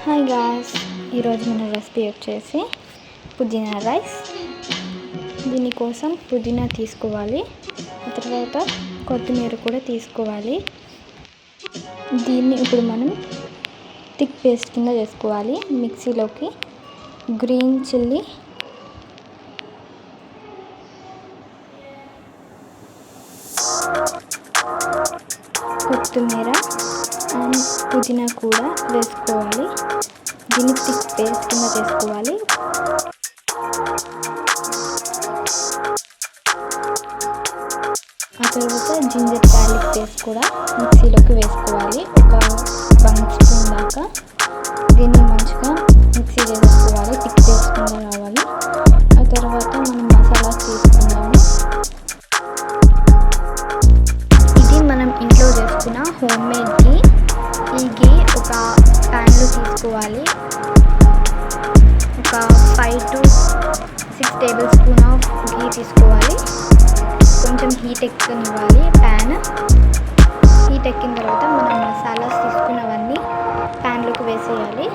Hi guys, ఈరోజు మన recipe వచ్చేసి పుదీనా రైస్. దీనికోసం పుదీనా తీసుకోవాలి, ఆ తర్వాత కొత్తిమీర కూడా తీసుకోవాలి. దీన్ని ఇప్పుడు మనం థిక్ పేస్ట్ కింద చేసుకోవాలి. మిక్సీలోకి గ్రీన్ చిల్లీ, కొత్తిమీర అండ్ పుదీనా కూడా వేసుకోవాలి. దీన్ని థిక్ పేస్ట్ కింద చేసుకోవాలి. ఆ తర్వాత జింజర్ గార్లిక్ పేస్ట్ కూడా మిక్సీలోకి వేసుకోవాలి. ఒక 1 స్పూన్ దాకా దీన్ని మంచిగా మిక్సీ చేసుకోవాలి. థిక్ పేస్ట్ కింద రావాలి. ఆ తర్వాత మనం మసాలాస్ తీసుకుందాము. ఇది మనం ఇంట్లో చేసుకున్న హోమ్ మేడ్ ఘీ. ఈ ఘీ ఒక ప్యాన్లో తీసుకోవాలి. ఒక 5 to 6 టేబుల్ స్పూన్ ఆఫ్ ఘీ తీసుకోవాలి. కొంచెం హీట్ ఎక్కనివ్వాలి. ప్యాన్ హీట్ ఎక్కిన తర్వాత మనం మసాలాస్ తీసుకున్నవన్నీ ప్యాన్లోకి వేసేయాలి.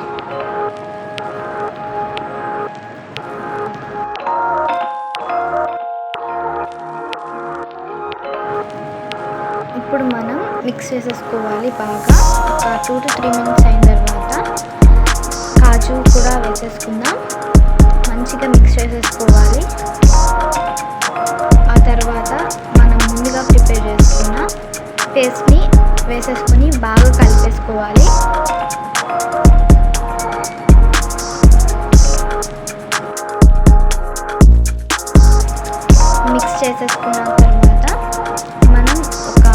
ఇప్పుడు మనం మిక్స్ చేసేసుకోవాలి బాగా. ఒక 2 to 3 మినిట్స్ అయిన తర్వాత కాజు కూడా వేసేసుకుందాం. మంచిగా మిక్స్ చేసేసుకోవాలి. ఆ తర్వాత మనం ముందుగా ప్రిపేర్ చేసుకున్న పేస్ట్ని వేసేసుకొని బాగా కలిపేసుకోవాలి. మిక్స్ చేసేసుకున్న తర్వాత మనం ఒక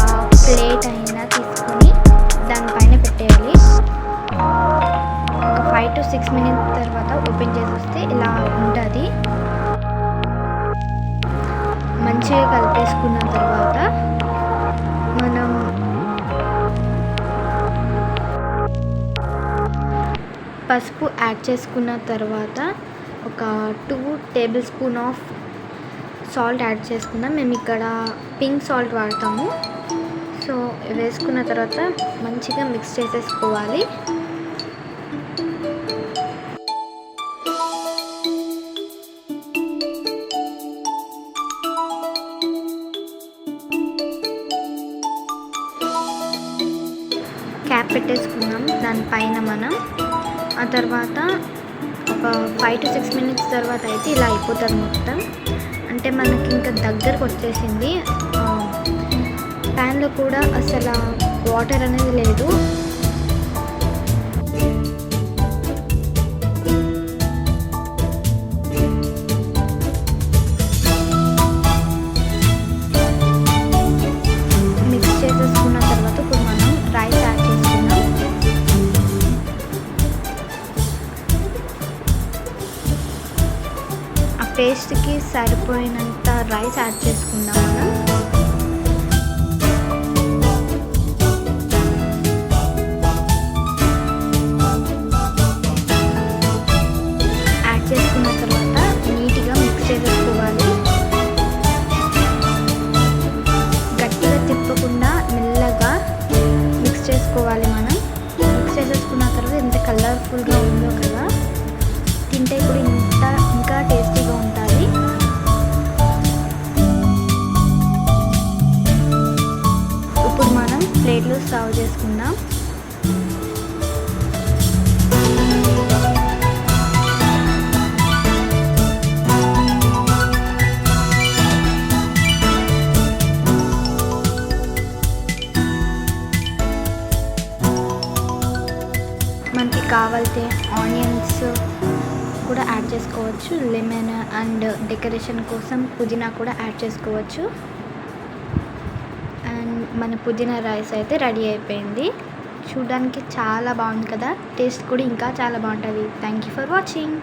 ప్లేట్ అయినా తీసుకొని దానిపైన పెట్టేయాలి. ఒక 5 to 6 మినిట్స్ తర్వాత ఓపెన్ చేసేస్తే ఇలా ఉంటుంది. మంచిగా కలిపేసుకున్న తర్వాత మనం పసుపు యాడ్ చేసుకున్న తర్వాత ఒక 2 table spoon of salt add చేసుకుందాం. మేము ఇక్కడ పింక్ సాల్ట్ వాడతాము. సో వేసుకున్న తర్వాత మంచిగా మిక్స్ చేసేసుకోవాలి. క్యాప్ పెట్టేసుకుందాం దానిపైన మనం. ఆ తర్వాత ఒక 5 to 6 మినిట్స్ తర్వాత అయితే ఇలా అయిపోతుంది మొత్తం. అంటే మనకి ఇంకా దగ్గరకు వచ్చేసింది. ప్యాన్లో కూడా అసలు వాటర్ అనేది లేదు. మిక్స్ చేసేసుకున్న తర్వాత ఇప్పుడు మనం రైస్ యాడ్ చేసుకుందాం. ఆ పేస్ట్కి సరిపోయినంత రైస్ యాడ్ చేసుకుందాం మనం. మనం మిక్స్ చేసేసుకున్న తర్వాత ఎంత కలర్ఫుల్గా ఉందో కదా, తింటే కూడా ఇంకా టేస్టీగా ఉంటుంది. ఇప్పుడు మనం ప్లేట్లో సర్వ్ చేసుకుందాం. మనకి కావాల్సిన ఆనియన్స్ కూడా యాడ్ చేసుకోవచ్చు. లెమన్ అండ్ డెకరేషన్ కోసం పుదీనా కూడా యాడ్ చేసుకోవచ్చు. అండ్ మన పుదీనా రైస్ అయితే రెడీ అయిపోయింది. చూడడానికి చాలా బాగుంది కదా, టేస్ట్ కూడా ఇంకా చాలా బాగుంటుంది. Thank you for watching.